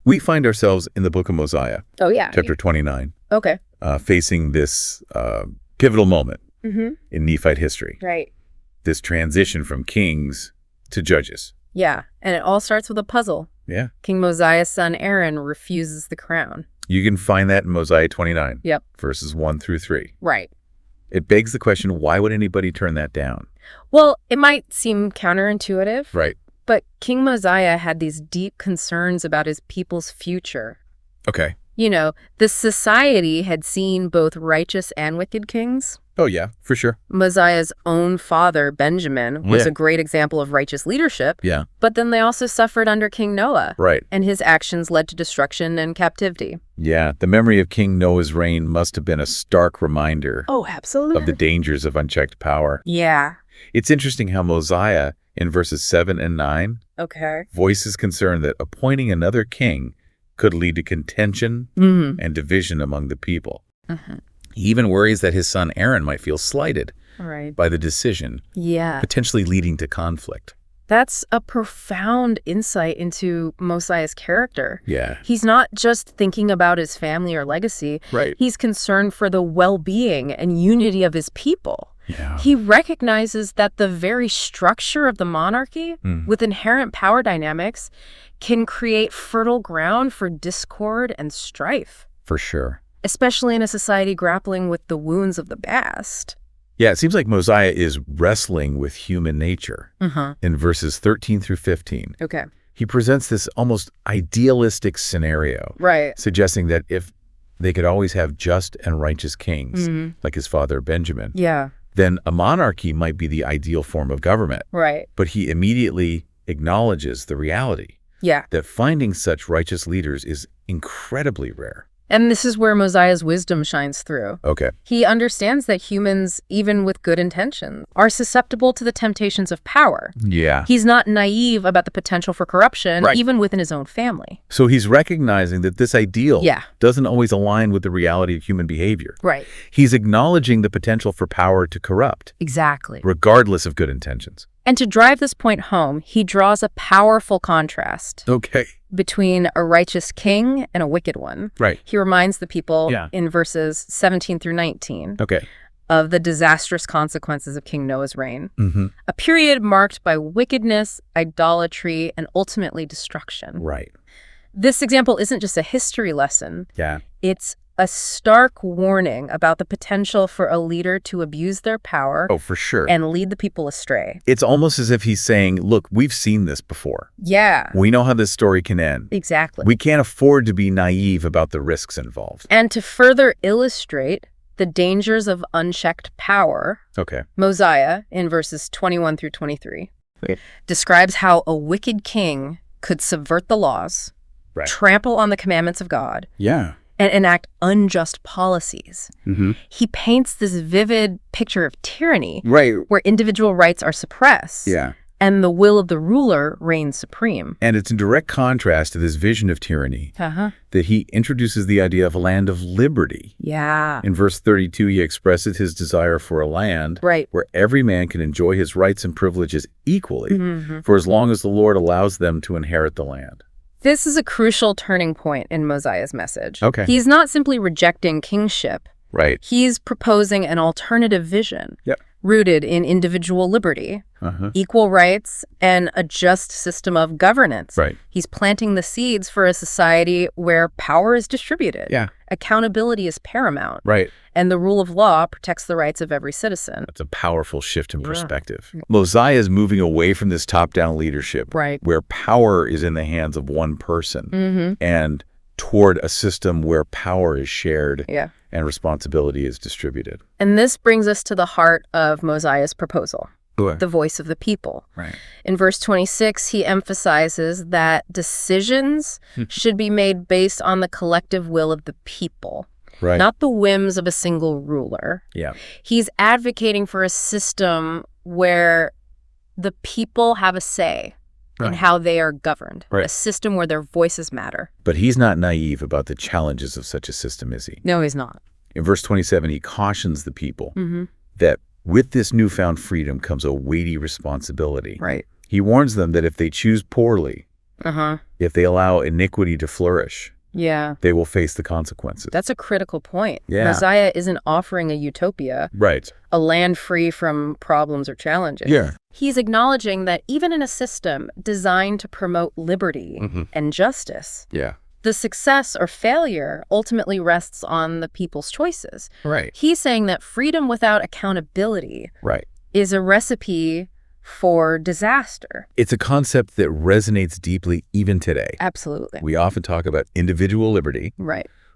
We find ourselves in the Book of Mosiah. Oh, yeah. Chapter 29. Okay. Facing this pivotal moment in Nephite history. Right. This transition from kings to judges. Yeah, and it all starts with a puzzle. Yeah. King Mosiah's son Aaron refuses the crown. You can find that in Mosiah 29. Yep. Verses 1 through 3. Right. It begs the question, why would anybody turn that down? Well, it might seem counterintuitive. Right. But King Mosiah had these deep concerns about his people's future. Okay. You know, the society had seen both righteous and wicked kings. Oh, yeah, for sure. Mosiah's own father, Benjamin, was a great example of righteous leadership. Yeah. But then they also suffered under King Noah. Right. And his actions led to destruction and captivity. Yeah, the memory of King Noah's reign must have been a stark reminder Oh, absolutely. of the dangers of unchecked power. Yeah. It's interesting how Mosiah, in verses 7 and 9, voices concern that appointing another king could lead to contention and division among the people. He even worries that his son Aaron might feel slighted by the decision, potentially leading to conflict. That's a profound insight into Mosiah's character. Yeah. He's not just thinking about his family or legacy. Right. He's concerned for the well-being and unity of his people. Yeah. He recognizes that the very structure of the monarchy, with inherent power dynamics, can create fertile ground for discord and strife. For sure. Especially in a society grappling with the wounds of the past. Yeah, it seems like Mosiah is wrestling with human nature in verses 13 through 15. Okay. He presents this almost idealistic scenario, suggesting that if they could always have just and righteous kings, like his father Benjamin, then a monarchy might be the ideal form of government. Right. But he immediately acknowledges the reality that finding such righteous leaders is incredibly rare. And this is where Mosiah's wisdom shines through. Okay. He understands that humans, even with good intentions, are susceptible to the temptations of power. Yeah. He's not naive about the potential for corruption, even within his own family. So he's recognizing that this ideal doesn't always align with the reality of human behavior. Right. He's acknowledging the potential for power to corrupt. Exactly. Regardless of good intentions. And to drive this point home, he draws a powerful contrast. Okay. Between a righteous king and a wicked one. Right. He reminds the people in verses 17 through 19 of the disastrous consequences of King Noah's reign. A period marked by wickedness, idolatry, and ultimately destruction. Right. This example isn't just a history lesson. Yeah. It's a stark warning about the potential for a leader to abuse their power. Oh, for sure. And lead the people astray. It's almost as if he's saying, look, we've seen this before. Yeah. We know how this story can end. Exactly. We can't afford to be naive about the risks involved. And to further illustrate the dangers of unchecked power, Mosiah, in verses 21 through 23, describes how a wicked king could subvert the laws, trample on the commandments of God, and enact unjust policies. He paints this vivid picture of tyranny where individual rights are suppressed and the will of the ruler reigns supreme. And it's in direct contrast to this vision of tyranny that he introduces the idea of a land of liberty. Yeah. In verse 32, he expresses his desire for a land where every man can enjoy his rights and privileges equally for as long as the Lord allows them to inherit the land. This is a crucial turning point in Mosiah's message. Okay. He's not simply rejecting kingship. Right. He's proposing an alternative vision rooted in individual liberty, equal rights, and a just system of governance. Right. He's planting the seeds for a society where power is distributed. Yeah. Accountability is paramount. Right. And the rule of law protects the rights of every citizen. That's a powerful shift in perspective. Mosiah is moving away from this top-down leadership where power is in the hands of one person and toward a system where power is shared and responsibility is distributed. And this brings us to the heart of Mosiah's proposal, the voice of the people. Right. In verse 26, he emphasizes that decisions should be made based on the collective will of the people. Right. Not the whims of a single ruler. Yeah. He's advocating for a system where the people have a say in how they are governed. Right. A system where their voices matter. But he's not naive about the challenges of such a system, is he? No, he's not. In verse 27, he cautions the people that with this newfound freedom comes a weighty responsibility. Right. He warns them that if they choose poorly, If they allow iniquity to flourish, they will face the consequences. That's a critical point. Yeah. Mosiah isn't offering a utopia, right? A land free from problems or challenges. Yeah. He's acknowledging that even in a system designed to promote liberty and justice, the success or failure ultimately rests on the people's choices. Right. He's saying that freedom without accountability is a recipe for disaster. It's a concept that resonates deeply even today. Absolutely. We often talk about individual liberty,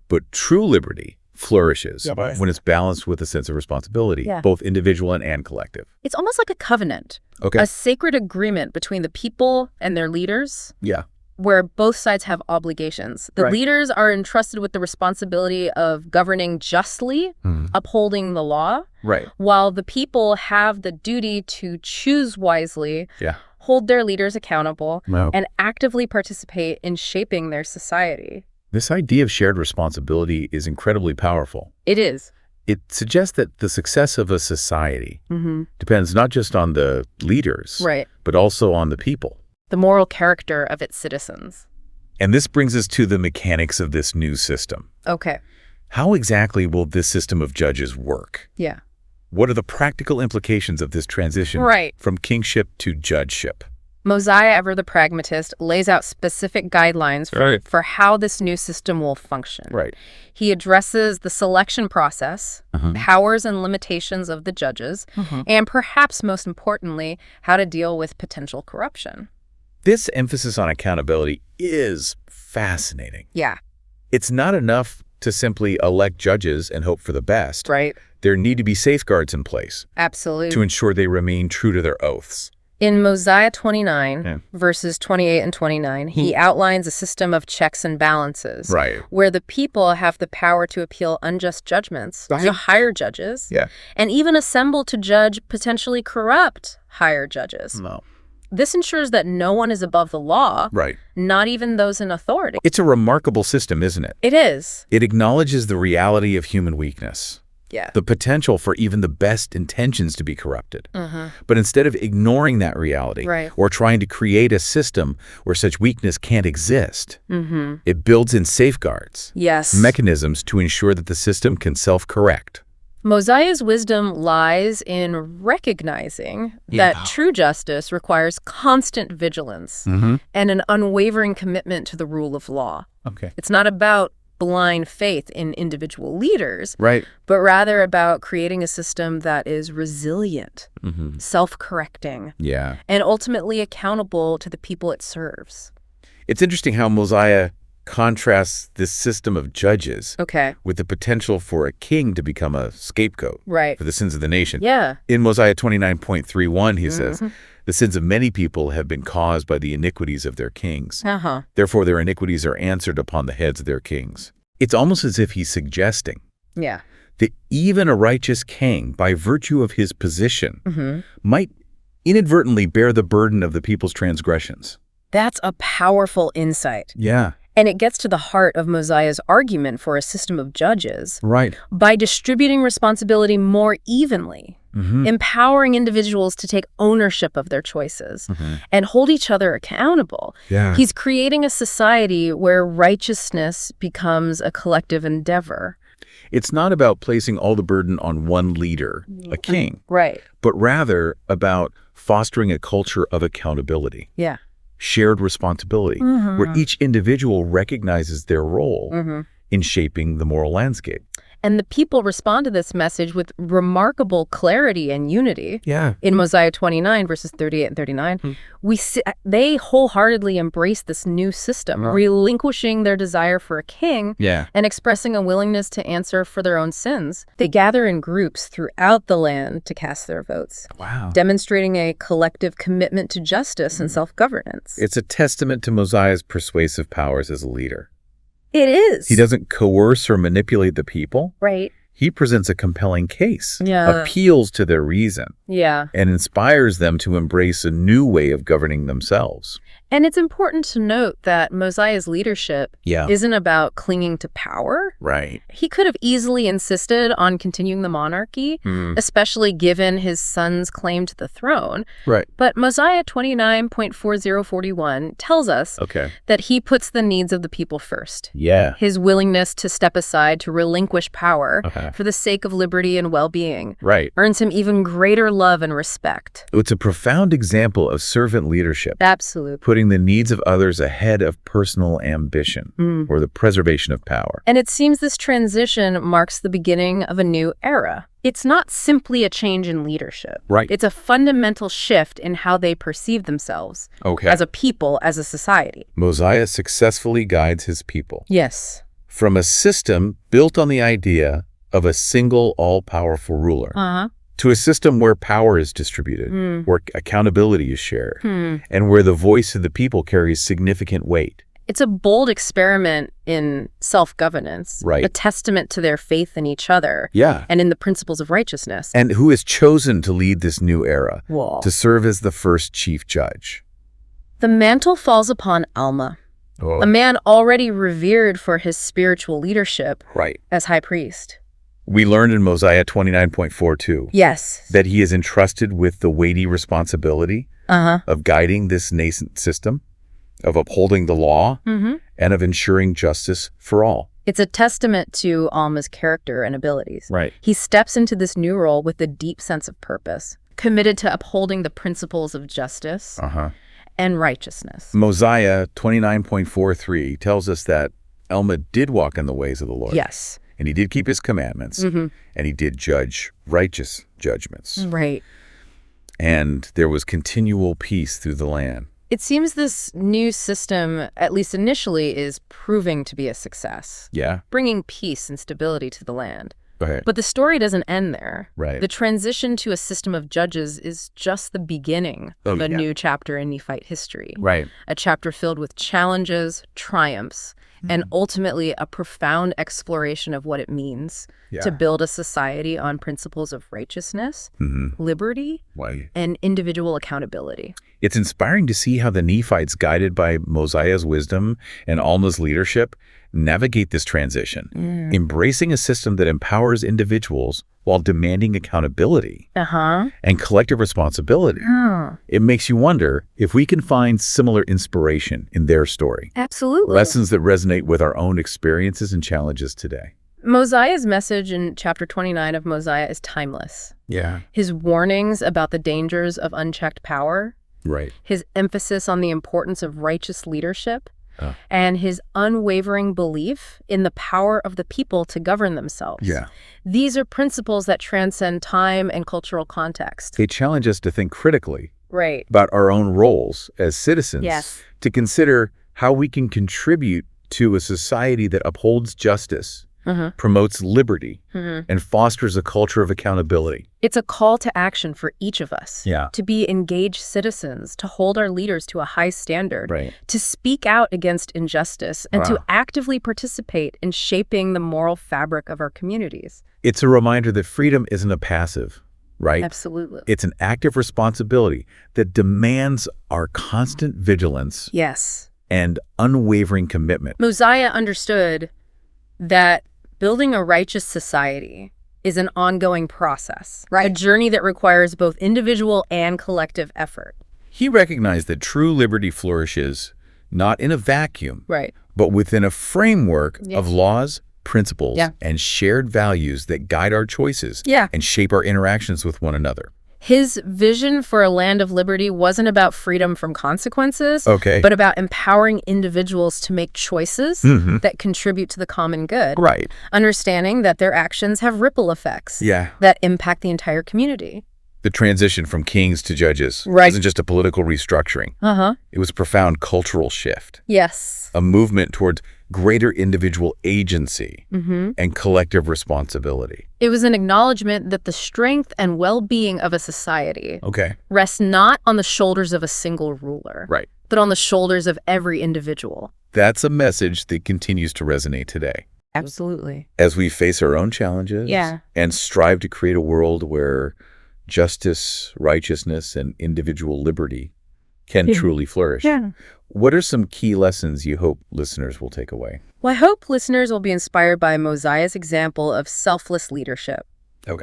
but true liberty flourishes when it's balanced with a sense of responsibility, both individual and collective. It's almost like a covenant, a sacred agreement between the people and their leaders. Where both sides have obligations. The leaders are entrusted with the responsibility of governing justly, upholding the law, while the people have the duty to choose wisely, hold their leaders accountable, and actively participate in shaping their society. This idea of shared responsibility is incredibly powerful. It is. It suggests that the success of a society depends not just on the leaders, but also on the people. The moral character of its citizens. And this brings us to the mechanics of this new system. Okay. How exactly will this system of judges work? What are the practical implications of this transition from kingship to judgeship? Mosiah, ever the pragmatist, lays out specific guidelines for how this new system will function. He addresses the selection process, powers and limitations of the judges, and perhaps most importantly, how to deal with potential corruption. This emphasis on accountability is fascinating. It's not enough to simply elect judges and hope for the best. There need to be safeguards in place. Absolutely. To ensure they remain true to their oaths. In Mosiah 29, verses 28 and 29, he outlines a system of checks and balances where the people have the power to appeal unjust judgments, to hire judges, and even assemble to judge potentially corrupt higher judges. This ensures that no one is above the law, not even those in authority. It's a remarkable system, isn't it? It is. It acknowledges the reality of human weakness. The potential for even the best intentions to be corrupted. But instead of ignoring that reality or trying to create a system where such weakness can't exist, it builds in safeguards, mechanisms to ensure that the system can self-correct. Mosiah's wisdom lies in recognizing that true justice requires constant vigilance and an unwavering commitment to the rule of law. It's not about blind faith in individual leaders, but rather about creating a system that is resilient, self-correcting, and ultimately accountable to the people it serves. It's interesting how Mosiah contrasts this system of judges with the potential for a king to become a scapegoat for the sins of the nation. In Mosiah 29.31, he says, the sins of many people have been caused by the iniquities of their kings. Therefore, their iniquities are answered upon the heads of their kings. It's almost as if he's suggesting that even a righteous king, by virtue of his position, might inadvertently bear the burden of the people's transgressions. That's a powerful insight. And it gets to the heart of Mosiah's argument for a system of judges. By distributing responsibility more evenly, empowering individuals to take ownership of their choices and hold each other accountable. He's creating a society where righteousness becomes a collective endeavor. It's not about placing all the burden on one leader, a king, but rather about fostering a culture of accountability. Shared responsibility, where each individual recognizes their role in shaping the moral landscape. And the people respond to this message with remarkable clarity and unity. In Mosiah 29, verses 38 and 39, we see they wholeheartedly embrace this new system, relinquishing their desire for a king and expressing a willingness to answer for their own sins. They gather in groups throughout the land to cast their votes, demonstrating a collective commitment to justice and self-governance. It's a testament to Mosiah's persuasive powers as a leader. It is. He doesn't coerce or manipulate the people. He presents a compelling case, appeals to their reason, and inspires them to embrace a new way of governing themselves. And it's important to note that Mosiah's leadership isn't about clinging to power. Right. He could have easily insisted on continuing the monarchy, especially given his son's claim to the throne. Right. But Mosiah 29.4041 tells us that he puts the needs of the people first. Yeah. His willingness to step aside to relinquish power for the sake of liberty and well-being earns him even greater love and respect. It's a profound example of servant leadership. Absolutely. Putting the needs of others ahead of personal ambition or the preservation of power. And it seems this transition marks the beginning of a new era. It's not simply a change in leadership. Right. It's a fundamental shift in how they perceive themselves as a people, as a society. Mosiah successfully guides his people. Yes. From a system built on the idea of a single all-powerful ruler to a system where power is distributed, where accountability is shared, and where the voice of the people carries significant weight. It's a bold experiment in self-governance, a testament to their faith in each other and in the principles of righteousness. And who is chosen to lead this new era, to serve as the first chief judge? The mantle falls upon Alma, a man already revered for his spiritual leadership as high priest. We learned in Mosiah 29.42 that he is entrusted with the weighty responsibility of guiding this nascent system, of upholding the law, and of ensuring justice for all. It's a testament to Alma's character and abilities. Right. He steps into this new role with a deep sense of purpose, committed to upholding the principles of justice and righteousness. Mosiah 29.43 tells us that Alma did walk in the ways of the Lord. Yes. And he did keep his commandments, and he did judge righteous judgments. Right. And there was continual peace through the land. It seems this new system, at least initially, is proving to be a success. Yeah. Bringing peace and stability to the land. Right. But the story doesn't end there. Right. The transition to a system of judges is just the beginning of a new chapter in Nephite history. Right. A chapter filled with challenges, triumphs, and ultimately a profound exploration of what it means to build a society on principles of righteousness, liberty, and individual accountability. It's inspiring to see how the Nephites, guided by Mosiah's wisdom and Alma's leadership, navigate this transition, embracing a system that empowers individuals while demanding accountability and collective responsibility. It makes you wonder if we can find similar inspiration in their story. Absolutely. Lessons that resonate with our own experiences and challenges today. Mosiah's message in chapter 29 of Mosiah is timeless. Yeah. His warnings about the dangers of unchecked power, his emphasis on the importance of righteous leadership, and his unwavering belief in the power of the people to govern themselves. These are principles that transcend time and cultural context. They challenge us to think critically about our own roles as citizens, to consider how we can contribute to a society that upholds justice, promotes liberty, and fosters a culture of accountability. It's a call to action for each of us to be engaged citizens, to hold our leaders to a high standard, to speak out against injustice, and to actively participate in shaping the moral fabric of our communities. It's a reminder that freedom isn't a passive, Absolutely. It's an active responsibility that demands our constant vigilance and unwavering commitment. Mosiah understood that building a righteous society is an ongoing process, a journey that requires both individual and collective effort. He recognized that true liberty flourishes not in a vacuum, but within a framework of laws, principles, and shared values that guide our choices and shape our interactions with one another. His vision for a land of liberty wasn't about freedom from consequences, but about empowering individuals to make choices that contribute to the common good. Understanding that their actions have ripple effects that impact the entire community. The transition from kings to judges wasn't just a political restructuring. It was a profound cultural shift. A movement towards greater individual agency and collective responsibility. It was an acknowledgement that the strength and well-being of a society rests not on the shoulders of a single ruler, but on the shoulders of every individual. That's a message that continues to resonate today. Absolutely. As we face our own challenges and strive to create a world where justice, righteousness, and individual liberty can truly flourish. What are some key lessons you hope listeners will take away? Well, I hope listeners will be inspired by Mosiah's example of selfless leadership.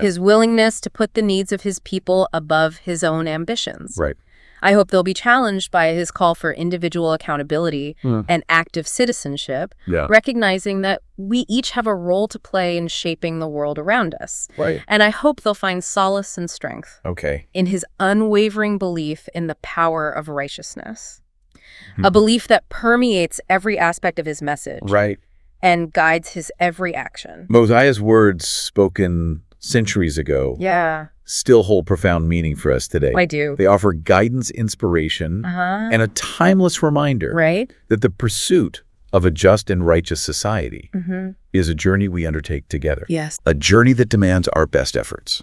His willingness to put the needs of his people above his own ambitions. Right. I hope they'll be challenged by his call for individual accountability and active citizenship, recognizing that we each have a role to play in shaping the world around us. Right. And I hope they'll find solace and strength in his unwavering belief in the power of righteousness, a belief that permeates every aspect of his message and guides his every action. Mosiah's words spoken centuries ago still hold profound meaning for us today. I do. They offer guidance, inspiration, and a timeless reminder that the pursuit of a just and righteous society is a journey we undertake together. Yes. A journey that demands our best efforts.